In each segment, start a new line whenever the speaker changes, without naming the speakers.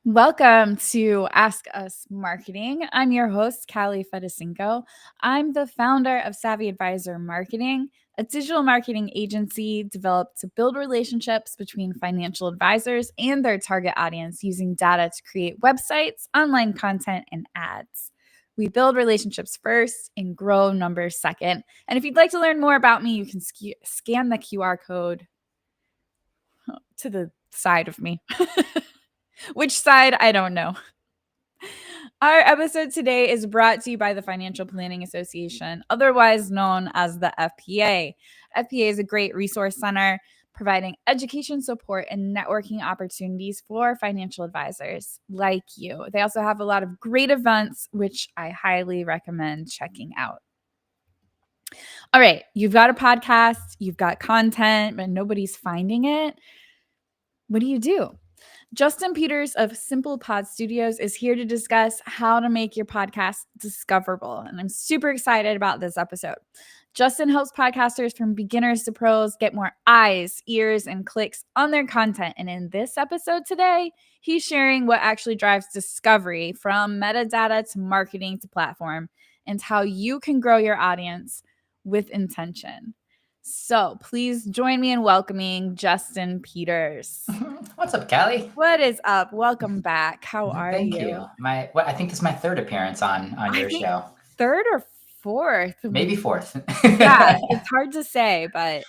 Welcome to Ask Us Marketing. I'm your host, Kalli Fedusenko. I'm the founder of Savvy Advisor Marketing, a digital marketing agency developed to build relationships between financial advisors and their target audience using data to create websites, online content, and ads. We build relationships first and grow numbers second. And if you'd like to learn more about me, you can scan the QR code to the side of me. Which side? I don't know. Our episode today is brought to you by the Financial Planning Association, otherwise known as the FPA. FPA is a great resource center providing education support and networking opportunities for financial advisors like you. They also have a lot of great events, which I highly recommend checking out. All right, you've got a podcast, you've got content, but nobody's finding it. What do you do? Justin Peters of SimplePod Studios is here to discuss how to make your podcast discoverable. And I'm super excited about this episode. Justin helps podcasters from beginners to pros get more eyes, ears, and clicks on their content. And in this episode today, he's sharing what actually drives discovery from metadata to marketing to platform and how you can grow your audience with intention. So please join me in welcoming Justin Peters.
What's up, Kalli?
What is up? Welcome back. How are you?
Thank you. I think this is my third appearance on your show.
Third or fourth?
Maybe fourth.
Yeah, it's hard to say, but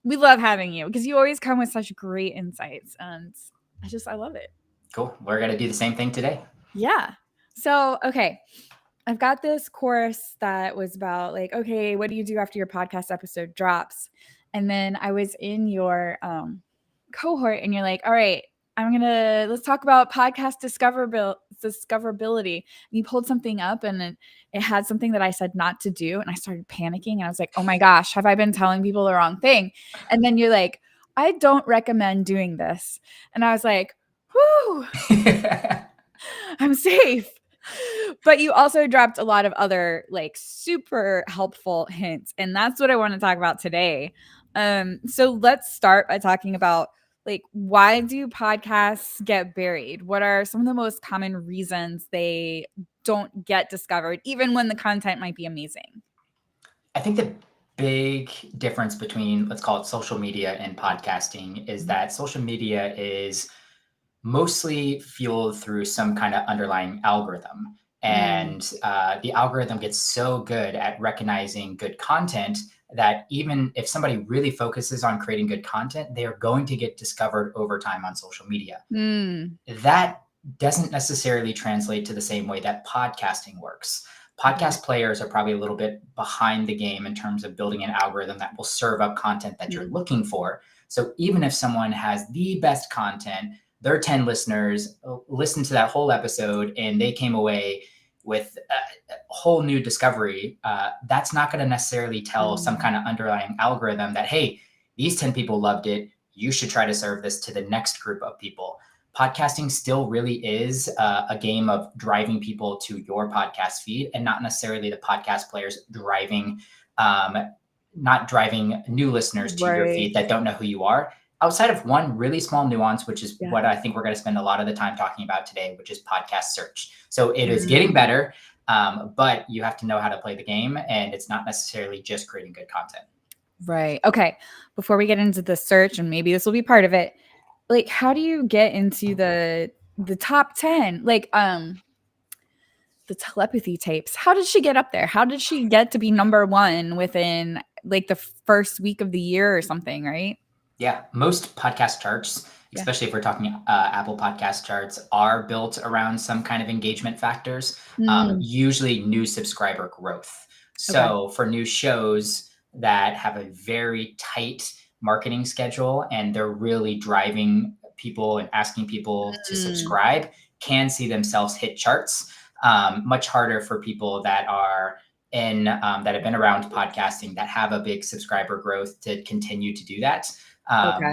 we love having you because you always come with such great insights, and I love it.
Cool. We're gonna do the same thing today.
Yeah. So, okay. I've got this course that was about like, okay, what do you do after your podcast episode drops? And then I was in your cohort and you're like, all right, let's talk about podcast discoverability. And you pulled something up and it had something that I said not to do. And I started panicking and I was like, oh my gosh, have I been telling people the wrong thing? And then you're like, I don't recommend doing this. And I was like, whoo, I'm safe. But you also dropped a lot of other like super helpful hints. And that's what I want to talk about today. So let's start by talking about like, why do podcasts get buried? What are some of the most common reasons they don't get discovered, even when the content might be amazing?
I think the big difference between, let's call it social media and podcasting, is that social media is mostly fueled through some kind of underlying algorithm. And the algorithm gets so good at recognizing good content that even if somebody really focuses on creating good content, they are going to get discovered over time on social media. That doesn't necessarily translate to the same way that podcasting works. Podcast players are probably a little bit behind the game in terms of building an algorithm that will serve up content that you're looking for. So even if someone has the best content, their 10 listeners listened to that whole episode and they came away with a whole new discovery, that's not going to necessarily tell some kind of underlying algorithm that, hey, these 10 people loved it, you should try to serve this to the next group of people. Podcasting still really is a game of driving people to your podcast feed and not necessarily the podcast players not driving new listeners to your feed that don't know who you are. Outside of one really small nuance, which is what I think we're going to spend a lot of the time talking about today, which is podcast search. So it is getting better, but you have to know how to play the game, and it's not necessarily just creating good content.
Right. Okay. Before we get into the search, and maybe this will be part of it, like, how do you get into the top 10? Like, the telepathy tapes. How did she get up there? How did she get to be number one within like the first week of the year or something? Right.
Yeah, most podcast charts, especially if we're talking Apple podcast charts, are built around some kind of engagement factors, usually new subscriber growth. So for new shows that have a very tight marketing schedule and they're really driving people and asking people to subscribe, can see themselves hit charts. Much harder for people that are that have been around podcasting that have a big subscriber growth to continue to do that.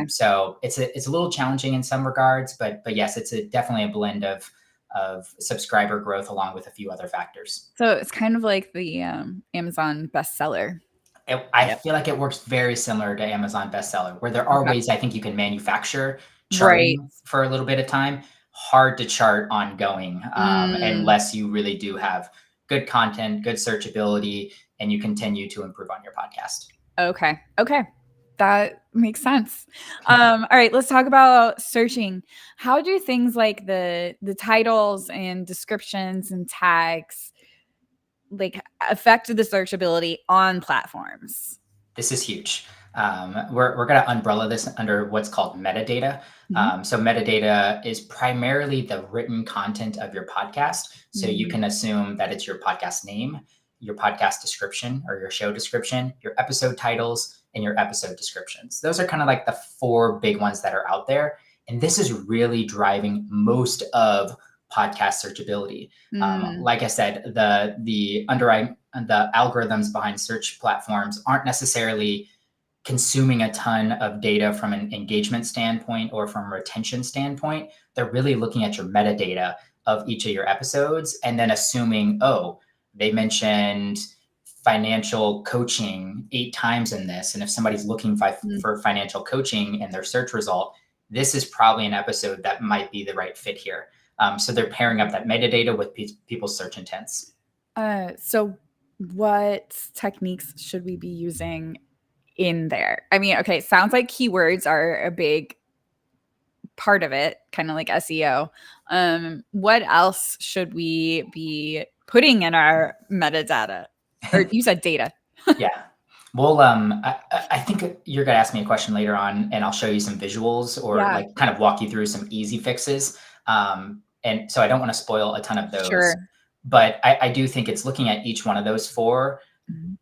So it's a little challenging in some regards, but yes, it's definitely a blend of subscriber growth along with a few other factors.
So it's kind of like the Amazon bestseller.
I feel like it works very similar to Amazon bestseller, where there are ways I think you can manufacture charting for a little bit of time. hard to chart ongoing
Mm.
unless you really do have good content, good searchability, and you continue to improve on your podcast.
Okay. Okay. That makes sense. All right, let's talk about searching. How do things like the titles and descriptions and tags like affect the searchability on platforms?
This is huge. We're going to umbrella this under what's called metadata.
Mhm.
So metadata is primarily the written content of your podcast. So you
Mm.
can assume that it's your podcast name, your podcast description or your show description, your episode titles, and your episode descriptions. Those are kind of like the four big ones that are out there. And this is really driving most of podcast searchability.
Mm.
Like I said, the underwriting, the algorithms behind search platforms aren't necessarily consuming a ton of data from an engagement standpoint or from a retention standpoint. They're really looking at your metadata of each of your episodes and then assuming, oh, they mentioned financial coaching 8 times in this. And if somebody's looking
Mm.
for financial coaching in their search result, this is probably an episode that might be the right fit here. So they're pairing up that metadata with people's search intents.
So what techniques should we be using in there? I mean, okay, sounds like keywords are a big part of it, kind of like SEO. What else should we be putting in our metadata? Or you said data.
Yeah. Well, I think you're gonna ask me a question later on, and I'll show you some visuals or
Yeah,
like kind of walk you through some easy fixes. And so I don't want to spoil a ton of those,
sure.
but I do think it's looking at each one of those four,
Mhm.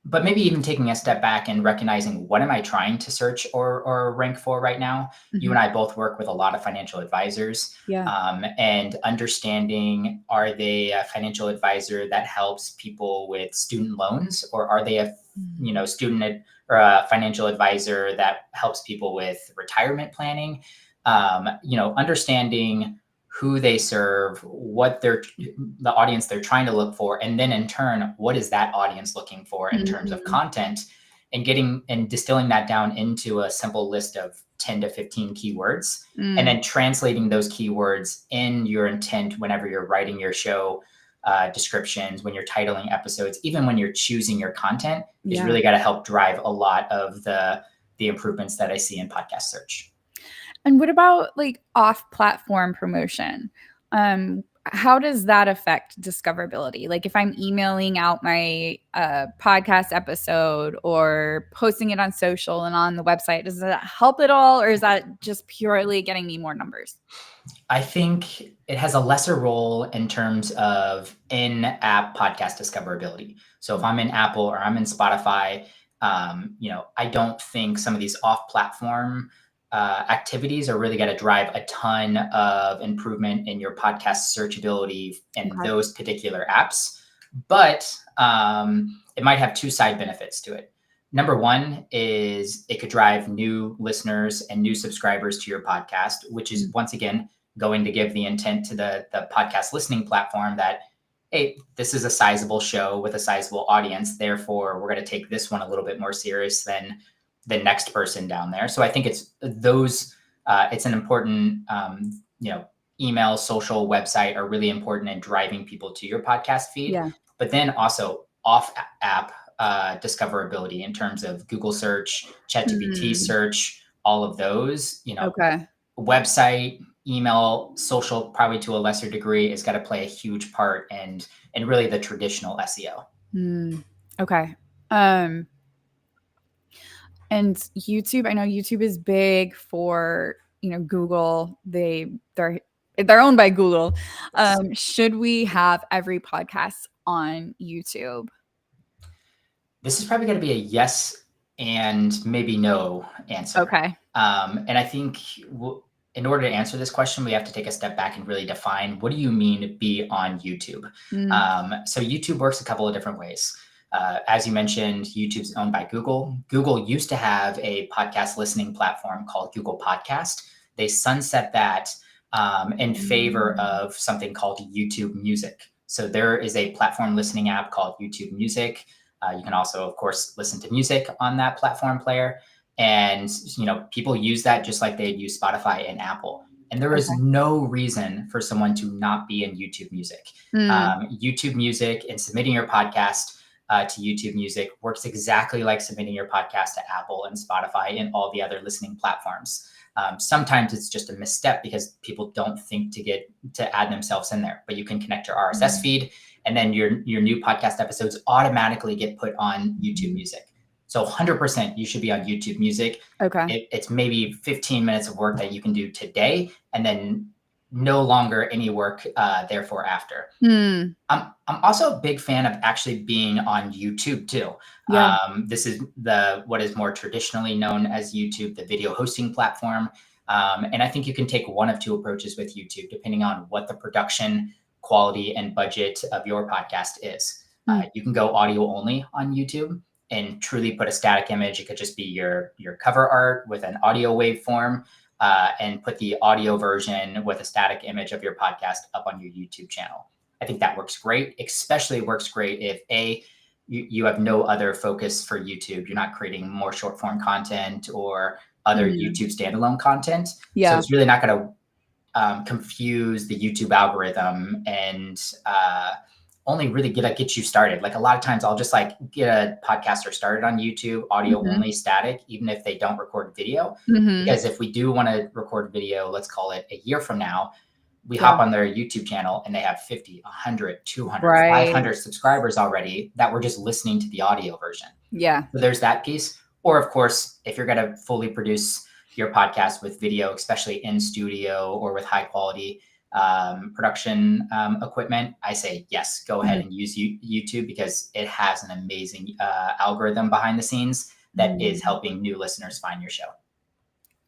but maybe even taking a step back and recognizing what am I trying to search or rank for right now. You and
Mhm.
I both work with a lot of financial advisors,
Yeah.
and understanding, are they a financial advisor that helps people with student loans, or are they a
Mm.
or a financial advisor that helps people with retirement planning? Understanding who they serve, what they're the audience they're trying to look for, and then in turn, what is that audience looking for in terms of
Mm.
content, and getting and distilling that down into a simple list of 10 to 15 keywords, and
Mm.
then translating those keywords in your intent whenever you're writing your show descriptions, when you're titling episodes, even when you're choosing your content, is
Yeah.
really got to help drive a lot of the improvements that I see in podcast search.
And what about like off-platform promotion? How does that affect discoverability? Like if I'm emailing out my podcast episode or posting it on social and on the website, does that help at all, or is that just purely getting me more numbers?
I think it has a lesser role in terms of in-app podcast discoverability. So if I'm in Apple or I'm in Spotify, I don't think some of these off-platform activities are really going to drive a ton of improvement in your podcast searchability in
Okay.
those particular apps. But it might have two side benefits to it. Number one is it could drive new listeners and new subscribers to your podcast, which is
Mm.
once again going to give the intent to the podcast listening platform that, hey, this is a sizable show with a sizable audience. Therefore, we're going to take this one a little bit more serious than the next person down there. So I think it's those. It's an important, email, social, website are really important in driving people to your podcast feed.
Yeah.
But then also off app discoverability in terms of Google search, ChatGPT
Mm.
search, all of those.
Okay.
Website, email, social, probably to a lesser degree, is got to play a huge part in really the traditional SEO.
Mm. Okay. Um, and YouTube, I know YouTube is big for, Google. They're owned by Google.
Yes.
Should we have every podcast on YouTube?
This is probably going to be a yes and maybe no answer.
Okay.
And I think in order to answer this question, we have to take a step back and really define, what do you mean to be on YouTube?
Mm.
So YouTube works a couple of different ways. As you mentioned, YouTube's owned by Google. Google used to have a podcast listening platform called Google Podcast. They sunset that in favor
Mm.
of something called YouTube Music. So there is a platform listening app called YouTube Music. You can also, of course, listen to music on that platform player. And people use that just like they'd use Spotify and Apple. And there is
Okay.
no reason for someone to not be in YouTube Music. YouTube Music and submitting your podcast to YouTube Music works exactly like submitting your podcast to Apple and Spotify and all the other listening platforms. Sometimes it's just a misstep because people don't think to add themselves in there, but you can connect your RSS feed, and then your new podcast episodes automatically get put on YouTube Music. So 100% you should be on YouTube Music.
Okay.
It's maybe 15 minutes of work that you can do today, and then no longer any work therefore after. I'm also a big fan of actually being on YouTube too.
Yeah.
This is what is more traditionally known as YouTube, the video hosting platform. And I think you can take one of two approaches with YouTube, depending on what the production quality and budget of your podcast is. You can go audio only on YouTube and truly put a static image. It could just be your cover art with an audio waveform, and put the audio version with a static image of your podcast up on your YouTube channel. I think that works great. Especially works great if you have no other focus for YouTube. You're not creating more short form content or other YouTube standalone content. So
Yeah.
it's really not going to confuse the YouTube algorithm and only really get you started. Like a lot of times I'll just like get a podcaster started on YouTube, audio only static, even if they don't record video. Because if we do want to record video, let's call it a year from now, we hop on their YouTube channel and they have 50, 100, 200, 500 subscribers already that we're just listening to the audio version.
Yeah.
So there's that piece. Or of course, if you're going to fully produce your podcast with video, especially in studio or with high quality production equipment, I say, yes, go ahead and use YouTube because it has an amazing algorithm behind the scenes that is helping new listeners find your show.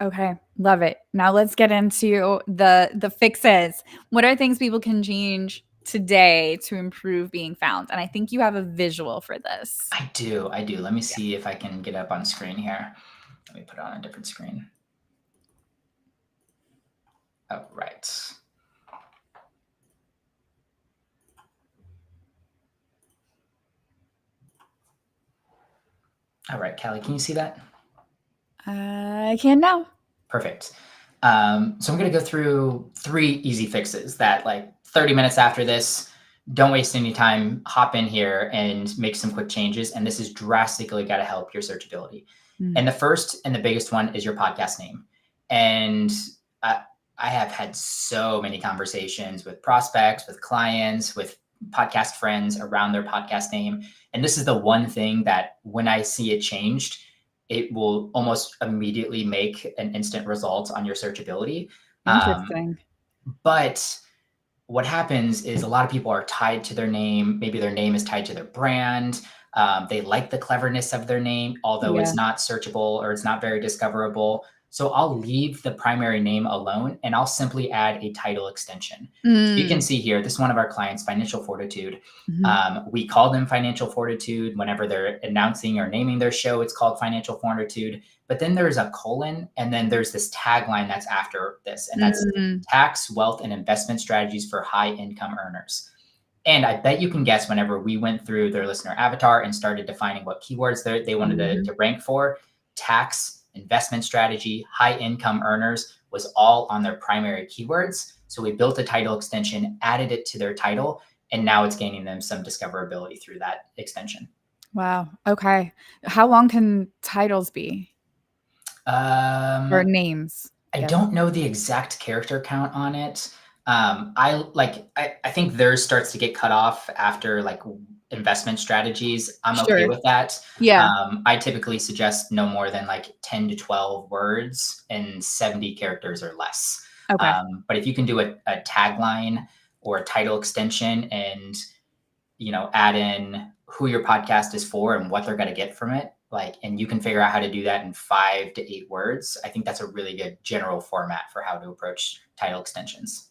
Okay, love it. Now let's get into the fixes. What are things people can change today to improve being found? And I think you have a visual for this.
I do. Let me see if I can get up on screen here. Let me put it on a different screen. Oh, right. All right, Kalli, can you see that?
I can now.
Perfect. So I'm going to go through 3 easy fixes that, like, 30 minutes after this, don't waste any time, hop in here and make some quick changes. And this is drastically got to help your searchability. And the first and the biggest one is your podcast name. And I have had so many conversations with prospects, with clients, with podcast friends around their podcast name. And this is the one thing that when I see it changed, it will almost immediately make an instant result on your searchability.
Interesting.
But what happens is a lot of people are tied to their name. Maybe their name is tied to their brand. They like the cleverness of their name, although it's not searchable or it's not very discoverable. So I'll leave the primary name alone and I'll simply add a title extension. So you can see here, this is one of our clients, Financial Fortitude. We call them Financial Fortitude whenever they're announcing or naming their show. It's called Financial Fortitude. But then there's a colon, and then there's this tagline that's after this, and that's tax, wealth, and investment strategies for high income earners. And I bet you can guess whenever we went through their listener avatar and started defining what keywords they wanted to rank for, tax, investment strategy, high income earners was all on their primary keywords. So we built a title extension, added it to their title, and now it's gaining them some discoverability through that extension.
Wow. Okay. How long can titles be? Or names?
I don't know the exact character count on it. I think theirs starts to get cut off after like investment strategies. I'm okay with that.
Yeah.
I typically suggest no more than like 10 to 12 words and 70 characters or less.
Okay.
But if you can do a tagline or a title extension and, add in who your podcast is for and what they're going to get from it, and you can figure out how to do that in 5 to 8 words, I think that's a really good general format for how to approach title extensions.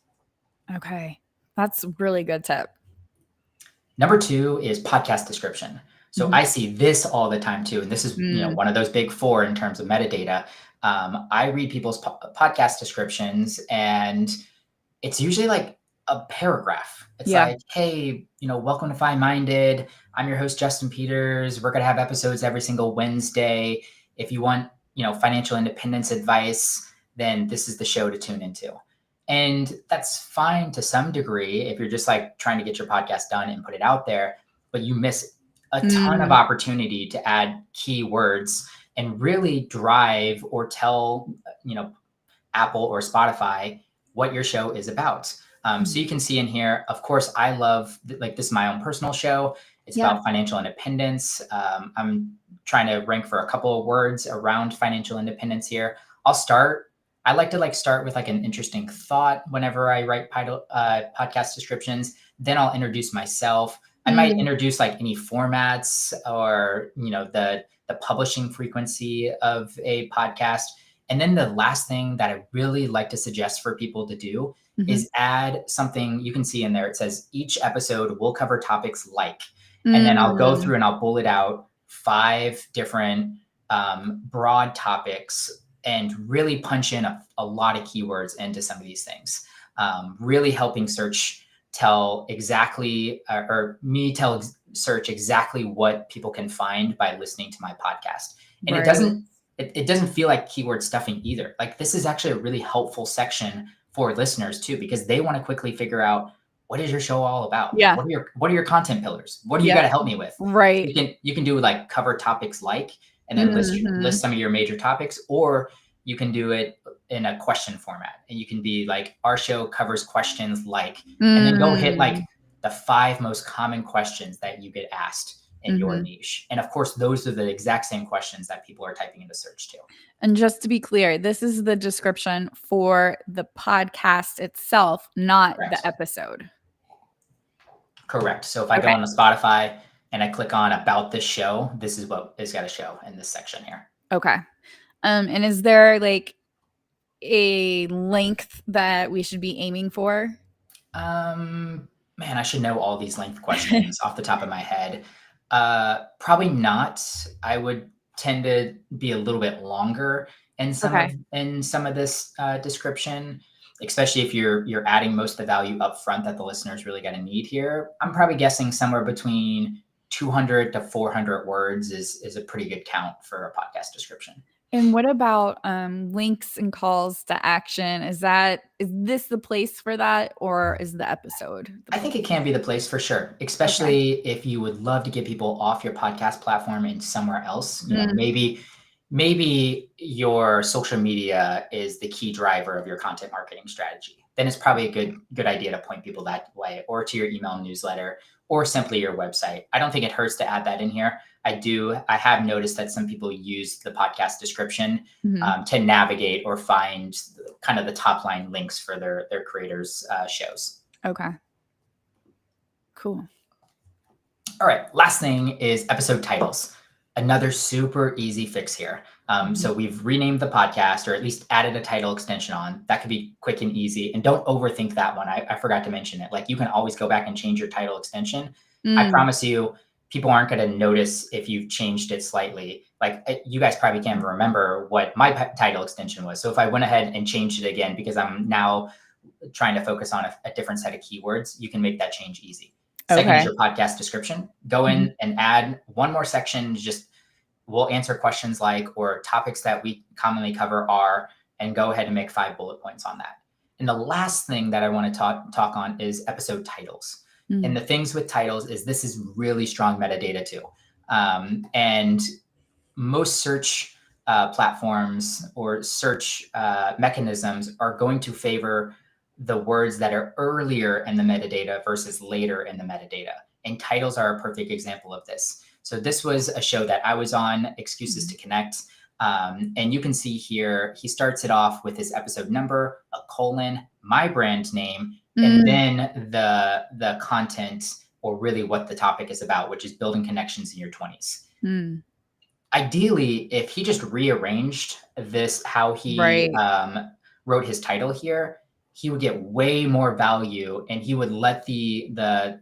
Okay. That's a really good tip.
Number 2 is podcast description. So I see this all the time too. And this is, one of those big 4 in terms of metadata. I read people's podcast descriptions and it's usually like a paragraph. It's like, hey, welcome to Fine Minded. I'm your host, Justin Peters. We're going to have episodes every single Wednesday. If you want, financial independence advice, then this is the show to tune into. And that's fine to some degree if you're just like trying to get your podcast done and put it out there, but you miss a ton of
Mm,
opportunity to add keywords and really drive or tell, Apple or Spotify what your show is about. So you can see in here, of course, I love, like, this is my own personal show. It's
yeah.
about financial independence. I'm trying to rank for a couple of words around financial independence here. I like to start with like an interesting thought whenever I write podcast descriptions. Then I'll introduce myself. I might
Mm,
introduce like any formats or, the publishing frequency of a podcast. And then the last thing that I really like to suggest for people to do
mhm.
is add something. You can see in there, it says each episode will cover topics like, and then I'll go
Mm,
through and I'll bullet out 5 different broad topics and really punch in a lot of keywords into some of these things. Really helping search tell exactly, or me tell search exactly what people can find by listening to my podcast. And it
right.
doesn't it doesn't feel like keyword stuffing either. Like, this is actually a really helpful section for listeners too, because they want to quickly figure out, what is your show all about?
Yeah.
What are your content pillars? What do you got
Yep.
to help me with? So
Right.
you can do like cover topics like, and then list
Mhm.
some of your major topics, or you can do it in a question format, and you can be like, our show covers questions like, and then go hit like
Mm,
the 5 most common questions that you get asked in your
mhm.
niche. And of course, those are the exact same questions that people are typing into search too.
And just to be clear, this is the description for the podcast itself, not the
Correct.
episode.
Correct. So if I go
Okay.
on to Spotify and I click on about this show, this is what is got to show in this section here.
Okay. And is there like a length that we should be aiming for?
Man, I should know all these length questions off the top of my head. Probably not. I would tend to be a little bit longer in
Okay.
some of this description, especially if you're adding most of the value up front that the listeners really going to need here. I'm probably guessing somewhere between 200 to 400 words is a pretty good count for a podcast description.
And what about links and calls to action? Is this the place for that, or is the episode the
I
place?
think it can be the place for sure,
Okay.
especially if you would love to get people off your podcast platform and somewhere else.
Mm,
Maybe your social media is the key driver of your content marketing strategy. Then it's probably a good idea to point people that way, or to your email newsletter, or simply your website. I don't think it hurts to add that in here. I have noticed that some people use the podcast description
mhm.
to navigate or find kind of the top line links for their creators' shows.
Okay. Cool.
All right, last thing is episode titles. Another super easy fix here.
Mhm.
So we've renamed the podcast, or at least added a title extension on. That could be quick and easy. And don't overthink that one. I forgot to mention it. Like, you can always go back and change your title extension. I
Mm,
promise you, people aren't going to notice if you've changed it slightly. Like, you guys probably can't remember what my title extension was. So if I went ahead and changed it again because I'm now trying to focus on a different set of keywords, you can make that change easy. Second is
okay.
your podcast description. Go
Mhm.
in and add one more section. Just, we'll answer questions like, or topics that we commonly cover are, and go ahead and make 5 bullet points on that. And the last thing that I want to talk on is episode titles. And
Mm,
the things with titles is this is really strong metadata too. And most search platforms or search mechanisms are going to favor the words that are earlier in the metadata versus later in the metadata. And titles are a perfect example of this. So this was a show that I was on, Excuses
mhm.
to Connect. And you can see here, he starts it off with his episode number, a colon, my brand name, and
Mm,
then the content, or really what the topic is about, which is building connections in your 20s.
mm.
Ideally, if he just rearranged this, how he
Right.
wrote his title here, he would get way more value, and he would let the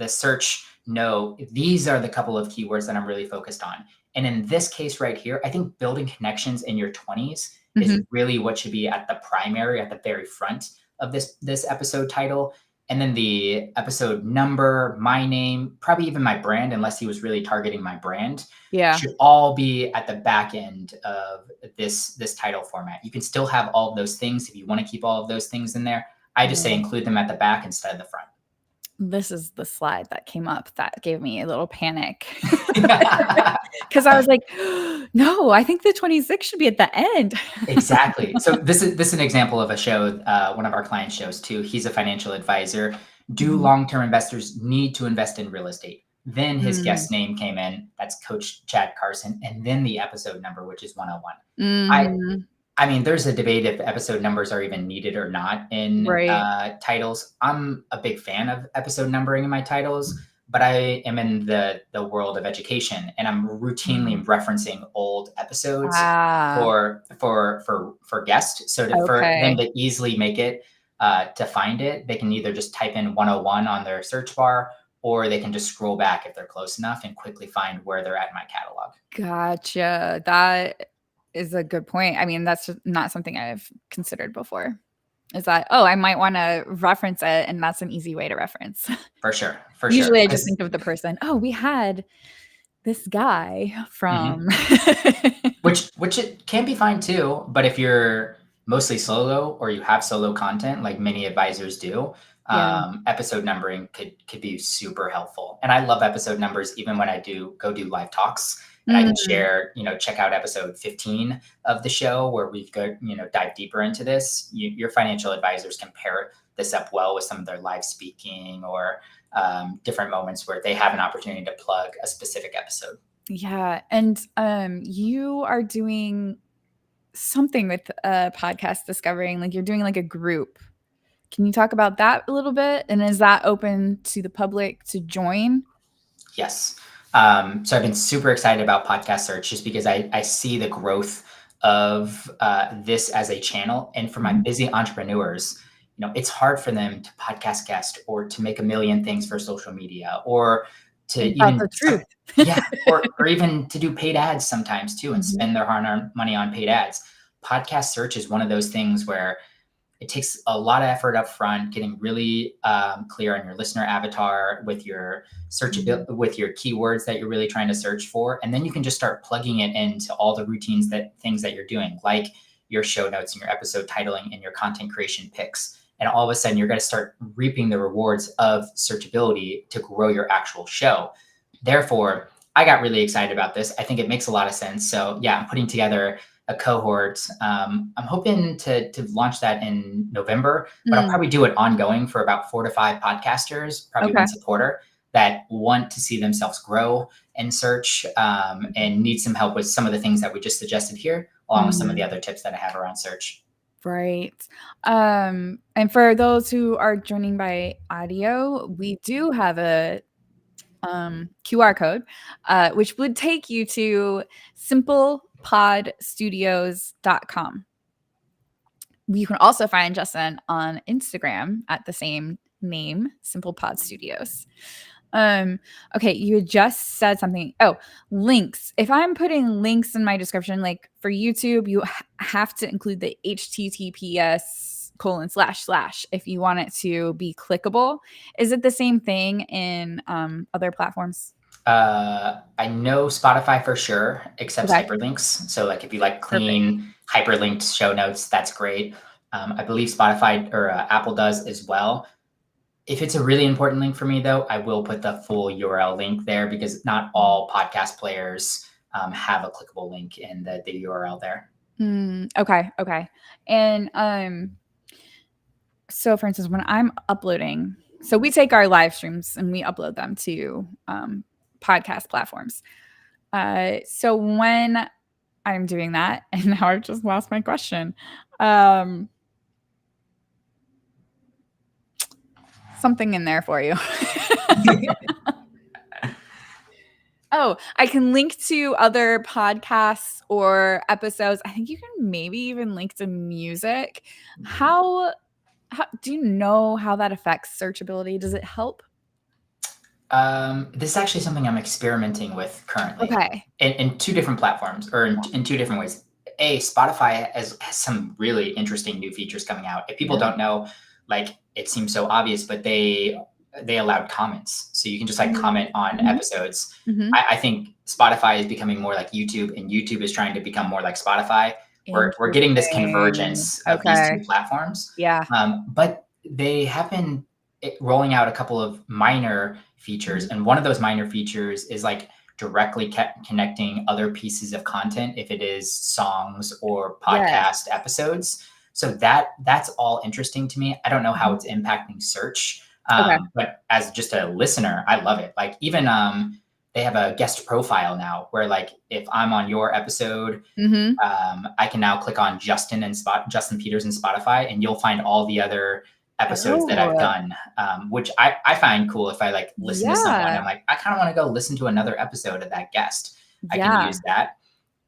search know, these are the couple of keywords that I'm really focused on. And in this case right here, I think building connections in your 20s is
Mhm.
really what should be at the primary, at the very front of this episode title. And then the episode number, my name, probably even my brand, unless he was really targeting my brand,
Yeah.
should all be at the back end of this title format. You can still have all of those things if you want to keep all of those things in there. I just say
Yeah.
include them at the back instead of the front.
This is the slide that came up that gave me a little panic. Because I was like, no, I think the 26 should be at the end.
Exactly. So this is an example of a show, one of our client shows too. He's a financial advisor. Do
Mhm.
long-term investors need to invest in real estate? Then his
Mm.
guest name came in. That's Coach Chad Carson, and then the episode number, which is 101.
Mhm.
I mean, there's a debate if episode numbers are even needed or not in
Right.
titles. I'm a big fan of episode numbering in my titles, but I am in the world of education, and I'm
Mhm.
routinely referencing old episodes
Ah,
for guests. So for them
okay.
to easily make it to find it, they can either just type in 101 on their search bar, or they can just scroll back if they're close enough and quickly find where they're at in my catalog.
Gotcha. That is a good point. I mean, that's just not something I've considered before. Is that, oh, I might wanna reference it, and that's an easy way to reference.
For sure, for sure.
Usually, I just
Because
think of the person, "Oh, we had this guy from"
which it can be fine too, but if you're mostly solo or you have solo content like many advisors do,
Yeah.
episode numbering could be super helpful. And I love episode numbers even when I do live talks and I can
Mm.
share, check out episode 15 of the show where we go, dive deeper into this. Your financial advisors can pair this up well with some of their live speaking or different moments where they have an opportunity to plug a specific episode.
Yeah, and, you are doing something with, podcast discovering, like, you're doing, like, a group. Can you talk about that a little bit? And is that open to the public to join?
Yes. So I've been super excited about podcast search just because I see the growth of this as a channel. And for my
Mhm.
busy entrepreneurs, it's hard for them to podcast guest or to make a million things for social media or to
Ain't that
even
the truth?
yeah, or even to do paid ads sometimes too and
Mhm.
spend their hard-earned money on paid ads. Podcast search is one of those things where it takes a lot of effort up front, getting really clear on your listener avatar with your
Mhm.
with your keywords that you're really trying to search for, and then you can just start plugging it into all the routines that things that you're doing, like your show notes and your episode titling and your content creation picks. And all of a sudden, you're going to start reaping the rewards of searchability to grow your actual show. Therefore, I got really excited about this. I think it makes a lot of sense. So yeah, I'm putting together a cohort. I'm hoping to launch that in November, but I'll
Mm,
probably do it ongoing for about 4 to 5 podcasters, probably
okay.
one supporter that want to see themselves grow and search and need some help with some of the things that we just suggested here, along with some of the
Mhm.
other tips that I have around search.
Right. And for those who are joining by audio, we do have a, QR code, which would take you to simplepodstudios.com. You can also find Justin on Instagram at the same name, SimplePod Studios. Um, okay, you just said something. Oh, links. If I'm putting links in my description, like for YouTube, you have to include the HTTPS:// if you want it to be clickable. Is it the same thing in other platforms?
I know Spotify for sure accepts
Okay,
hyperlinks. So, like, if you like
perfect.
clean hyperlinked show notes, that's great. I believe Spotify or Apple does as well. If it's a really important link for me, though, I will put the full URL link there because not all podcast players have a clickable link in the URL there.
Okay, okay. And so for instance, when I'm uploading, so we take our live streams and we upload them to podcast platforms. So when I'm doing that, and now I've just lost my question. Um, Something in there for you. Oh, I can link to other podcasts or episodes. I think you can maybe even link to music. How do you know how that affects searchability? Does it help?
This is actually something I'm experimenting with currently
Okay.
in 2 different platforms or in 2 different ways. Spotify has some really interesting new features coming out. If people
Yeah.
don't know, like it seems so obvious, but they allowed comments, so you can just like comment on
Mhm.
episodes.
Mhm.
I think Spotify is becoming more like YouTube, and YouTube is trying to become more like Spotify. We're getting this
Interesting.
convergence of these two
Okay.
platforms,
Yeah.
but they have been rolling out a couple of minor features,
Mhm.
and one of those minor features is like directly connecting other pieces of content if it is songs or
Yes.
podcast episodes. So that's all interesting to me. I don't know how
Mhm.
it's impacting search,
Okay.
but as just a listener, I love it. Like even they have a guest profile now where like if I'm on your episode,
Mhm.
I can now click on Justin Peters in Spotify, and you'll find all the other episodes that I've
Oh,
done, which I find cool. If I like listen to someone,
yeah.
I'm like, I kind of want to go listen to another episode of that guest. I can
Yeah.
use that.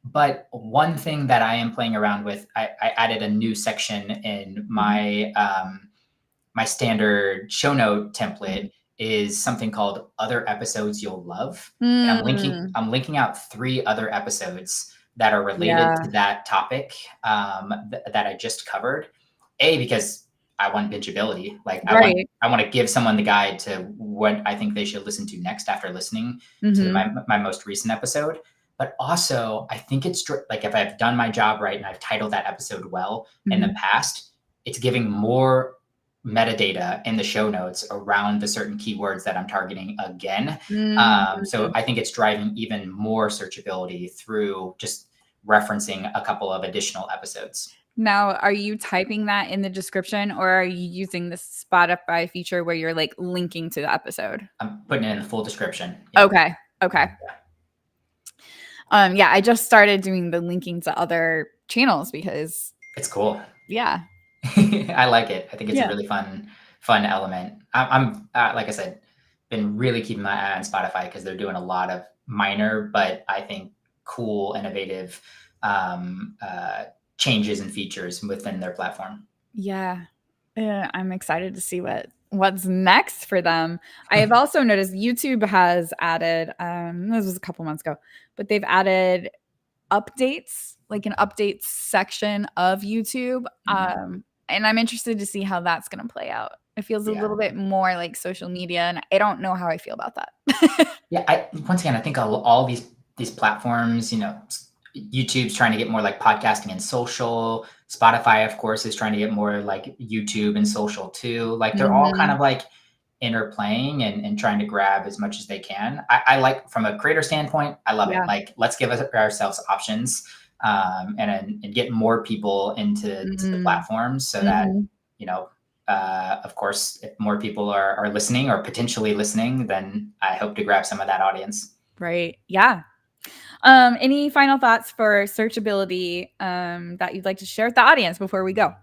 But one thing that I am playing around with, I added a new section in
Mhm.
my standard show note template
Mhm.
is something called other episodes you'll love. And
Mm.
I'm linking out 3 other episodes that are related
Yeah.
to that topic that I just covered. A, because I want bingeability. Like
Right.
I want to give someone the guide to what I think they should listen to next after listening to
Mhm.
my most recent episode. But also, I think it's like if I've done my job right and I've titled that episode well in the
Mhm.
past, it's giving more metadata in the show notes around the certain keywords that I'm targeting again. So
Mm.
I think it's driving even more searchability through just referencing a couple of additional episodes.
Now, are you typing that in the description, or are you using the Spotify feature where you're, like, linking to the episode?
I'm putting it in the full description. Yep.
Okay. Okay. Yeah, I just started doing the linking to other channels because
It's cool.
yeah.
I like it. I think it's a
Yeah.
really fun element. I'm like I said, been really keeping my eye on Spotify because they're doing a lot of minor, but I think cool, innovative um, uh, changes and features within their platform.
Yeah. I'm excited to see what's next for them. I have also noticed YouTube has added, this was a couple months ago, but they've added updates, like an updates section of YouTube.
Mhm.
And I'm interested to see how that's gonna play out. It feels a
Yeah.
little bit more like social media, and I don't know how I feel about that.
Yeah, once again, I think all these platforms, YouTube's trying to get more like podcasting and social. Spotify, of course, is trying to get more like YouTube and social too. Like they're all kind
Mhm.
of like interplaying and trying to grab as much as they can. I like from a creator standpoint, I love it.
Yeah.
Like let's give ourselves options and get more people into to the
Mhm.
platforms so that
Mhm.
you know of course, if more people are listening or potentially listening, then I hope to grab some of that audience.
Right. Yeah. Any final thoughts for searchability, that you'd like to share with the audience before we go?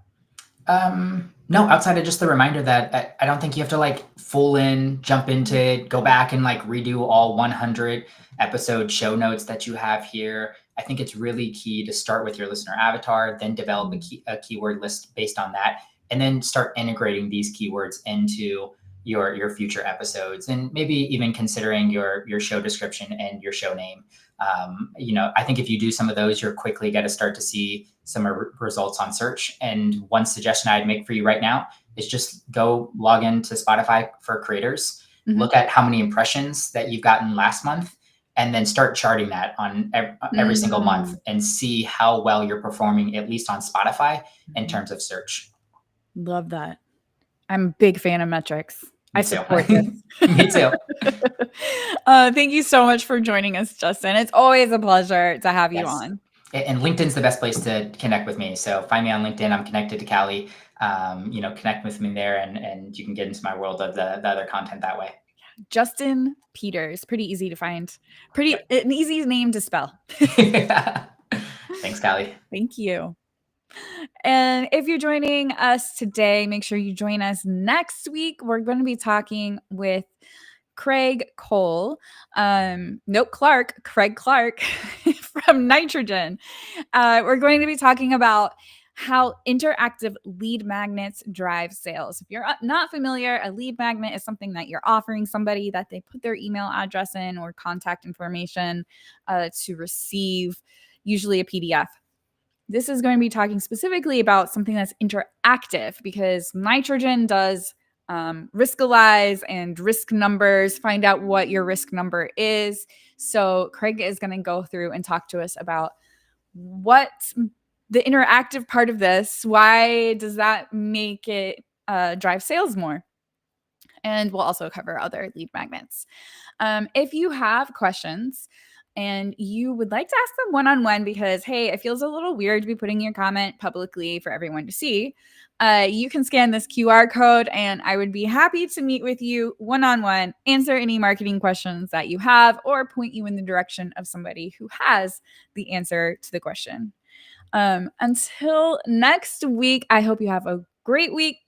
No, outside of just the reminder that I don't think you have to like full in, jump into it, go back and like redo all 100 episode show notes that you have here. I think it's really key to start with your listener avatar, then develop
Mhm.
a keyword list based on that, and then start integrating these keywords into your future episodes, and maybe even considering your show description and your show name. I think if you do some of those, you're quickly going to start to see some results on search. And one suggestion I'd make for you right now is just go log into Spotify for creators,
Mhm.
look at how many impressions that you've gotten last month, and then start charting that on every single month
Mm.
and see how well you're performing, at least on Spotify, in
Mhm.
terms of search.
Love that. I'm a big fan of metrics. I
Me too.
support this.
Me too.
Thank you so much for joining us, Justin. It's always a pleasure to have you
Yes.
on.
And LinkedIn's the best place to connect with me. So find me on LinkedIn. I'm connected to Kalli. Connect with me there, and you can get into my world of the other content that way.
Justin Peters, pretty easy to find. Pretty
Yep.
an easy name to spell.
Thanks, Kalli.
Thank you. And if you're joining us today, make sure you join us next week. We're going to be talking with Craig Cole, nope, Craig Clark from Nitrogen. We're going to be talking about how interactive lead magnets drive sales. If you're not familiar, a lead magnet is something that you're offering somebody that they put their email address in or contact information to receive, usually a PDF. This is going to be talking specifically about something that's interactive, because nitrogen does riskalyze and risk numbers, find out what your risk number is. So Craig is going to go through and talk to us about what the interactive part of this, why does that make it drive sales more? And we'll also cover other lead magnets. If you have questions and you would like to ask them one-on-one, because, hey, it feels a little weird to be putting your comment publicly for everyone to see, you can scan this QR code and I would be happy to meet with you one-on-one, answer any marketing questions that you have, or point you in the direction of somebody who has the answer to the question. Until next week, I hope you have a great week.